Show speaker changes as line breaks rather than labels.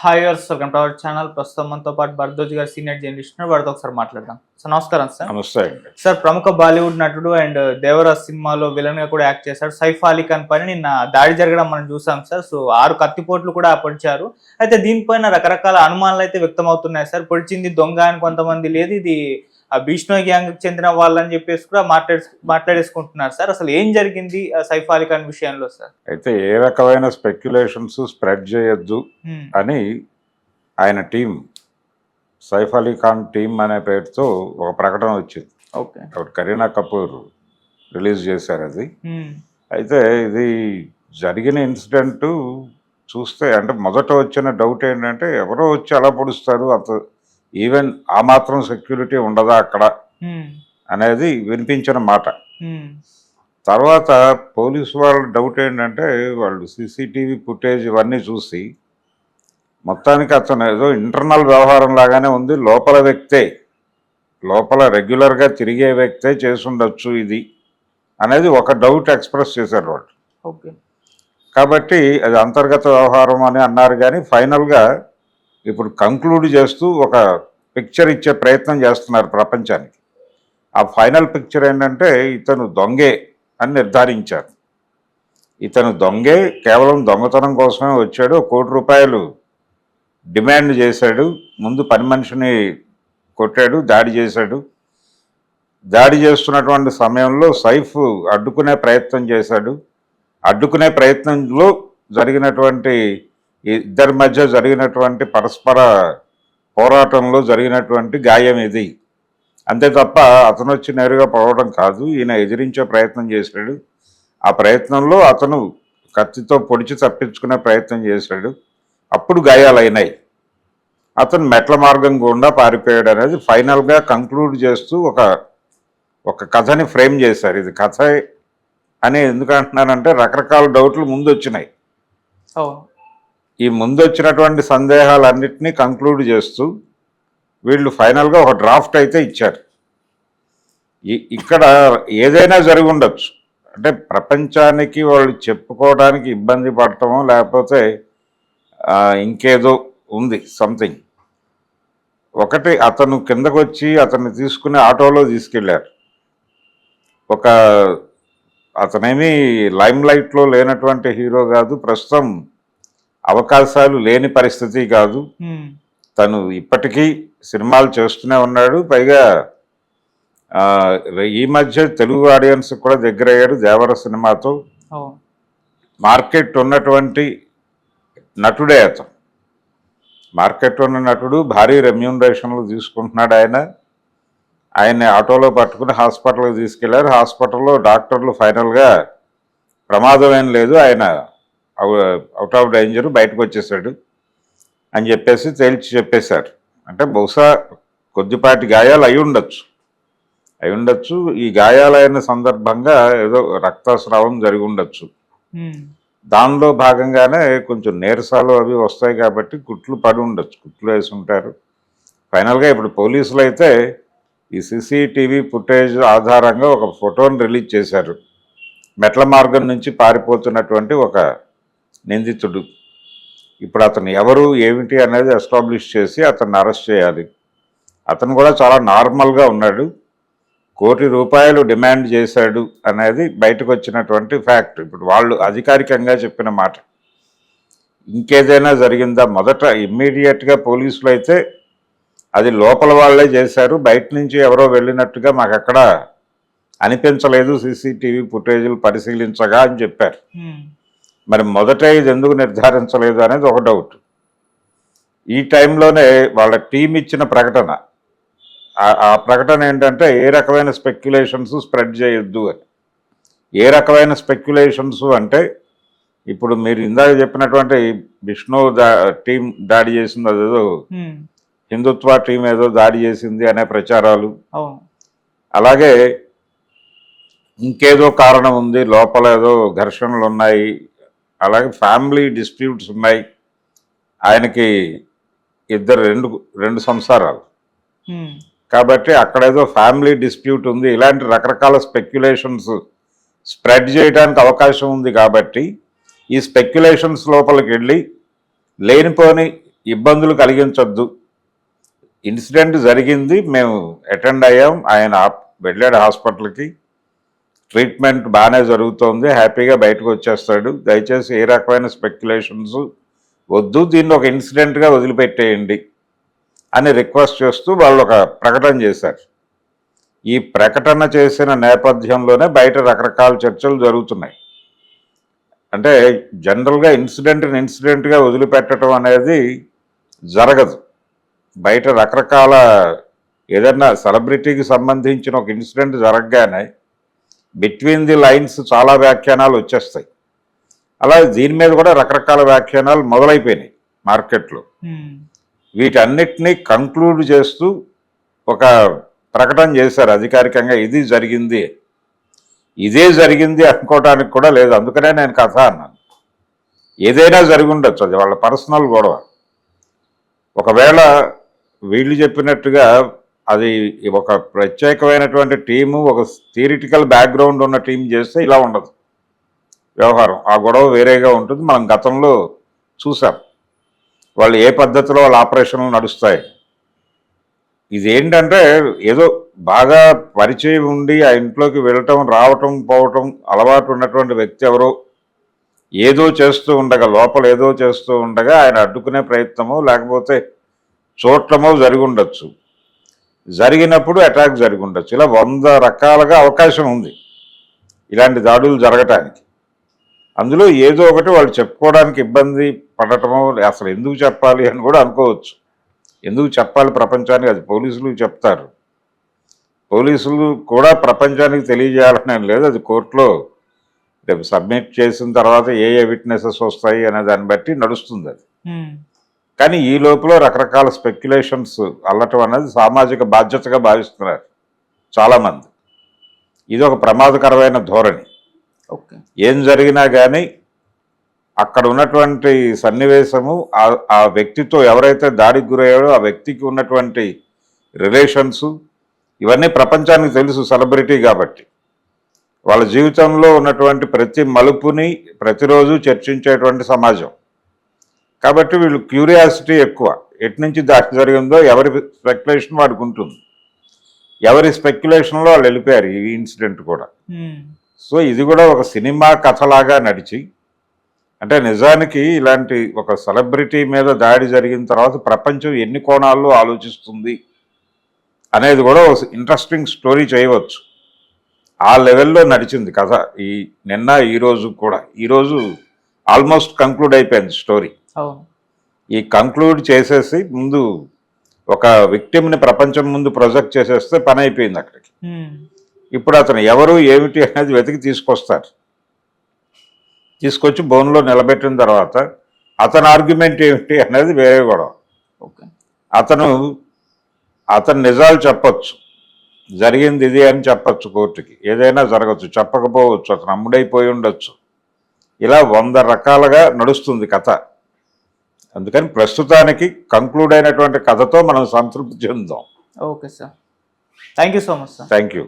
Hi viewers welcome to our channel. ప్రస్తుతం మనతో పాటు భరద్వాజ్ గారు సీనియర్ జర్నలిస్ట్ వారితో ఒకసారి మాట్లాడదాం. సార్ నమస్కారం సార్.
నమస్తే అండి.
సార్ ప్రముఖ బాలీవుడ్ నటుడు అండ్ దేవరాజ్ సినిమాలో విలన్ గా కూడా యాక్ట్ చేశాడు సైఫ్ అలీ ఖాన్ పైన నిన్న దాడి జరగడం మనం చూసాం సార్. సో 6 కత్తిపోట్లు కూడా పొడిచారు. అయితే దీనిపైన రకరకాల అనుమానాలు అయితే వ్యక్తం అవుతున్నాయి సార్. పొడిచింది దొంగ అని కొంతమంది, లేదు ఇది బిష్ణోయ్ గ్యాంగ్ కి చెందిన వాళ్ళని చెప్పేసి కూడా మాట్లాడేసుకుంటున్నారు సార్. అసలు ఏం జరిగింది సైఫ్ అలీ ఖాన్ విషయంలో సార్?
అయితే ఏ రకమైన స్పెక్యులేషన్స్ స్ప్రెడ్ చేయొద్దు అని ఆయన టీం, సైఫ్ అలీ ఖాన్ టీం అనే పేరుతో ఒక ప్రకటన వచ్చింది.
ఓకే,
కరీనా కపూర్ రిలీజ్ చేశారు అది. అయితే ఇది జరిగిన ఇన్సిడెంట్ చూస్తే అంటే మొదట వచ్చిన డౌట్ ఏంటంటే ఎవరో వచ్చి అలా పొడుస్తారు, అంత ఈవెన్ ఆ మాత్రం సెక్యూరిటీ ఉండదా అక్కడ అనేది వినిపించిన మాట. తర్వాత పోలీసు వాళ్ళ డౌట్ ఏంటంటే వాళ్ళు సీసీటీవీ ఫుటేజ్ ఇవన్నీ చూసి మొత్తానికి అతను ఏదో ఇంటర్నల్ వ్యవహారం లాగానే ఉంది, లోపల వ్యక్తే, లోపల రెగ్యులర్గా తిరిగే వ్యక్తే చేసుండొచ్చు ఇది అనేది ఒక డౌట్ ఎక్స్ప్రెస్ చేశారు వాళ్ళు.
ఓకే, కాబట్టి
అది అంతర్గత వ్యవహారం అని అన్నారు. కానీ ఫైనల్గా ఇప్పుడు కంక్లూడ్ చేస్తూ ఒక పిక్చర్ ఇచ్చే ప్రయత్నం చేస్తున్నారు ప్రపంచానికి. ఆ ఫైనల్ పిక్చర్ ఏంటంటే ఇతను దొంగే అని నిర్ధారించారు. ఇతను దొంగే, కేవలం దొంగతనం కోసమే వచ్చాడు, ₹1 కోటి డిమాండ్ చేశాడు, ముందు పని మనిషిని కొట్టాడు, దాడి చేశాడు. దాడి చేస్తున్నటువంటి సమయంలో సైఫ్ అడ్డుకునే ప్రయత్నం చేశాడు. అడ్డుకునే ప్రయత్నంలో జరిగినటువంటి ఇద్దరి మధ్య జరిగినటువంటి పరస్పర పోరాటంలో జరిగినటువంటి గాయం ఇది. అంతే తప్ప అతను వచ్చి నేరుగా పడవడం కాదు, ఈయన ఎదిరించే ప్రయత్నం చేశాడు. ఆ ప్రయత్నంలో అతను కత్తితో పొడిచి తప్పించుకునే ప్రయత్నం చేశాడు. అప్పుడు గాయాలైనాయి. అతను మెట్ల మార్గం గుండా పారిపోయాడు అనేది ఫైనల్గా కంక్లూడ్ చేస్తూ ఒక కథని ఫ్రేమ్ చేశారు. ఇది కథ అని ఎందుకు అంటున్నానంటే రకరకాల డౌట్లు ముందు వచ్చినాయి. ఈ ముందు వచ్చినటువంటి సందేహాలన్నింటినీ కంక్లూడ్ చేస్తూ వీళ్ళు ఫైనల్గా ఒక డ్రాఫ్ట్ అయితే ఇచ్చారు. ఇక్కడ ఏదైనా జరిగి ఉండొచ్చు, అంటే ప్రపంచానికి వాళ్ళు చెప్పుకోవడానికి ఇబ్బంది పడటమో లేకపోతే ఇంకేదో ఉంది సంథింగ్. ఒకటి, అతను కిందకు వచ్చి అతన్ని తీసుకుని ఆటోలో తీసుకెళ్ళారు. అతనేమీ లైమ్ లైట్లో లేనటువంటి హీరో కాదు, ప్రస్తుతం అవకాశాలు లేని పరిస్థితి కాదు. తను ఇప్పటికీ సినిమాలు చేస్తూనే ఉన్నాడు. పైగా ఈ మధ్య తెలుగు ఆడియన్స్ కూడా దగ్గర అయ్యాడు దేవర సినిమాతో. మార్కెట్ ఉన్నటువంటి నటుడే అతను. మార్కెట్ ఉన్న నటుడు, భారీ రెమ్యూనరేషన్లు తీసుకుంటున్నాడు. ఆయన్ని ఆటోలో పట్టుకుని హాస్పిటల్కి తీసుకెళ్లారు. హాస్పిటల్లో డాక్టర్లు ఫైనల్గా ప్రమాదం ఏం లేదు, ఆయన అవుట్ ఆఫ్ డేంజర్, బయటకు వచ్చేసాడు అని చెప్పేసి తేల్చి చెప్పేశారు. అంటే బహుశా కొద్దిపాటి గాయాలు అయి ఉండొచ్చు. ఈ గాయాలైన సందర్భంగా ఏదో రక్తస్రావం జరిగి ఉండొచ్చు. దానిలో భాగంగానే కొంచెం నీరసాలు అవి వస్తాయి కాబట్టి కుట్లు పడి ఉండొచ్చు, కుట్లు వేసి ఉంటారు. ఫైనల్గా ఇప్పుడు పోలీసులు అయితే ఈ సీసీటీవీ ఫుటేజ్ ఆధారంగా ఒక ఫోటోని రిలీజ్ చేశారు. మెట్ల మార్గం నుంచి పారిపోతున్నటువంటి ఒక నిందితుడు. ఇప్పుడు అతను ఎవరు ఏమిటి అనేది ఎస్టాబ్లిష్ చేసి అతన్ని అరెస్ట్ చేయాలి. అతను కూడా చాలా నార్మల్గా ఉన్నాడు. ₹1 కోటి డిమాండ్ చేశాడు అనేది బయటకు వచ్చినటువంటి ఫ్యాక్ట్. ఇప్పుడు వాళ్ళు అధికారికంగా చెప్పిన మాట. ఇంకేదైనా జరిగిందా? మొదట ఇమ్మీడియట్గా పోలీసులు అయితే అది లోపల వాళ్ళే చేశారు, బయట నుంచి ఎవరో వెళ్ళినట్టుగా మాకు ఎక్కడ అనిపించలేదు సీసీటీవీ ఫుటేజీలు పరిశీలించగా అని చెప్పారు. మరి మొదట ఇది ఎందుకు నిర్ధారించలేదు అనేది ఒక డౌట్. ఈ టైంలోనే వాళ్ళ టీం ఇచ్చిన ప్రకటన, ఆ ప్రకటన ఏంటంటే ఏ రకమైన స్పెక్యులేషన్స్ స్ప్రెడ్ చేయొద్దు అని. ఏ రకమైన స్పెక్యులేషన్స్ అంటే ఇప్పుడు మీరు ఇందాక చెప్పినటువంటి విష్ణు టీం దాడి చేసింది, అదేదో హిందుత్వ టీం ఏదో దాడి చేసింది అనే ప్రచారాలు, అలాగే ఇంకేదో కారణం ఉంది, లోపల ఏదో ఘర్షణలు ఉన్నాయి, అలాగే ఫ్యామిలీ డిస్ప్యూట్స్ ఉన్నాయి, ఆయనకి రెండు సంసారాలు కాబట్టి అక్కడేదో ఫ్యామిలీ డిస్ప్యూట్ ఉంది, ఇలాంటి రకరకాల స్పెక్యులేషన్స్ స్ప్రెడ్ చేయడానికి అవకాశం ఉంది. కాబట్టి ఈ స్పెక్యులేషన్స్ లోపలికి వెళ్ళి లేనిపోని ఇబ్బందులు కలిగించొద్దు. ఇన్సిడెంట్ జరిగింది, మేము అటెండ్ అయ్యాం, ఆయన వెళ్ళాడు హాస్పిటల్కి, ట్రీట్మెంట్ బాగానే జరుగుతోంది, హ్యాపీగా బయటకు వచ్చేస్తాడు, దయచేసి ఏ రకమైన స్పెక్యులేషన్స్ వద్దు, దీన్ని ఒక ఇన్సిడెంట్గా వదిలిపెట్టేయండి అని రిక్వెస్ట్ చేస్తూ వాళ్ళు ఒక ప్రకటన చేశారు. ఈ ప్రకటన చేసిన నేపథ్యంలోనే బయట రకరకాల చర్చలు జరుగుతున్నాయి. అంటే జనరల్గా ఇన్సిడెంట్గా వదిలిపెట్టడం అనేది జరగదు. బయట రకరకాల ఏదన్నా సెలబ్రిటీకి సంబంధించిన ఒక ఇన్సిడెంట్ జరగగానే బిట్వీన్ ది లైన్స్ చాలా వ్యాఖ్యానాలు వచ్చేస్తాయి. అలా దీని మీద కూడా రకరకాల వ్యాఖ్యానాలు మొదలైపోయినాయి మార్కెట్లో. వీటన్నిటినీ కంక్లూడ్ చేస్తూ ఒక ప్రకటన చేశారు అధికారికంగా, ఇది జరిగింది, ఇదే జరిగింది అనుకోవడానికి కూడా లేదు. అందుకనే నేను కథ అన్నాను. ఏదైనా జరిగి ఉండొచ్చు, అది వాళ్ళ పర్సనల్ గొడవ. ఒకవేళ వీళ్ళు చెప్పినట్టుగా అది ఒక ప్రత్యేకమైనటువంటి టీము, ఒక థియరిటికల్ బ్యాక్గ్రౌండ్ ఉన్న టీం చేస్తే ఇలా ఉండదు వ్యవహారం. ఆ గొడవ వేరేగా ఉంటుంది. మనం గతంలో చూసాం వాళ్ళు ఏ పద్ధతిలో వాళ్ళ ఆపరేషన్లు నడుస్తాయి. ఇదేంటంటే ఏదో బాగా పరిచయం ఉండి ఆ ఇంట్లోకి వెళ్ళటం, రావటం, పోవటం అలవాటు ఉన్నటువంటి వ్యక్తి ఎవరో ఏదో చేస్తూ ఉండగా, లోపల ఏదో చేస్తూ ఉండగా ఆయన అడ్డుకునే ప్రయత్నమో లేకపోతే చూడటమో జరిగి ఉండొచ్చు. జరిగినప్పుడు అటాక్ జరిగి ఉండొచ్చు. ఇలా 100 రకాలుగా అవకాశం ఉంది ఇలాంటి దాడులు జరగటానికి. అందులో ఏదో ఒకటి వాళ్ళు చెప్పుకోవడానికి ఇబ్బంది పడటమో, అసలు ఎందుకు చెప్పాలి అని కూడా అనుకోవచ్చు. ఎందుకు చెప్పాలి ప్రపంచానికి, అది పోలీసులు చెప్తారు. పోలీసులు కూడా ప్రపంచానికి తెలియజేయాలని లేదు, అది కోర్టులో రేపు సబ్మిట్ చేసిన తర్వాత ఏ విట్నెసెస్ వస్తాయి అనే దాన్ని బట్టి నడుస్తుంది అది. కానీ ఈ లోపల రకరకాల స్పెక్యులేషన్స్ అల్లటం అనేది సామాజిక బాధ్యతగా భావిస్తున్నారు చాలామంది. ఇది ఒక ప్రమాదకరమైన ధోరణి. ఏం జరిగినా కానీ అక్కడ ఉన్నటువంటి సన్నివేశము, ఆ వ్యక్తితో ఎవరైతే దాడికి గురయ్యాడో ఆ వ్యక్తికి ఉన్నటువంటి రిలేషన్స్, ఇవన్నీ ప్రపంచానికి తెలుసు సెలబ్రిటీ కాబట్టి. వాళ్ళ జీవితంలో ఉన్నటువంటి ప్రతి మలుపుని ప్రతిరోజు చర్చించేటువంటి సమాజం కాబట్టి వీళ్ళు క్యూరియాసిటీ ఎక్కువ. ఎటు నుంచి దాడి జరిగిందో ఎవరి స్పెక్యులేషన్ వాడికి ఉంటుంది. ఎవరి స్పెక్యులేషన్లో వాళ్ళు వెళ్ళిపోయారు ఈ ఇన్సిడెంట్ కూడా. సో ఇది కూడా ఒక సినిమా కథలాగా నడిచి, అంటే నిజానికి ఇలాంటి ఒక సెలబ్రిటీ మీద దాడి జరిగిన తర్వాత ప్రపంచం ఎన్ని కోణాల్లో ఆలోచిస్తుంది అనేది కూడా ఒక ఇంట్రెస్టింగ్ స్టోరీ చేయవచ్చు. ఆ లెవెల్లో నడిచింది కథ. నిన్న ఈరోజు కూడా, ఈరోజు ఆల్మోస్ట్ కంక్లూడ్ అయిపోయింది స్టోరీ. ఈ కంక్లూడ్ చేసేసి ముందు ఒక విక్టిమ్ని ప్రపంచం ముందు ప్రొజెక్ట్ చేసేస్తే పని అయిపోయింది అక్కడికి. ఇప్పుడు అతను ఎవరు ఏమిటి అనేది వెతికి తీసుకొస్తారు. తీసుకొచ్చి బోన్లో నిలబెట్టిన తర్వాత అతని ఆర్గ్యుమెంట్ ఏమిటి అనేది వేరే గొడవ. అతను నిజాలు చెప్పచ్చు, జరిగింది ఇది అని చెప్పచ్చు కోర్టుకి, ఏదైనా జరగచ్చు, చెప్పకపోవచ్చు, అతను అమ్ముడైపోయి ఉండొచ్చు. ఇలా 100 రకాలుగా నడుస్తుంది కథ. అందుకని ప్రస్తుతానికి కంక్లూడ్ అయినటువంటి కథతో మనం సంతృప్తి చెందుదాం.
Okay sir, thank you so much sir.
Thank you.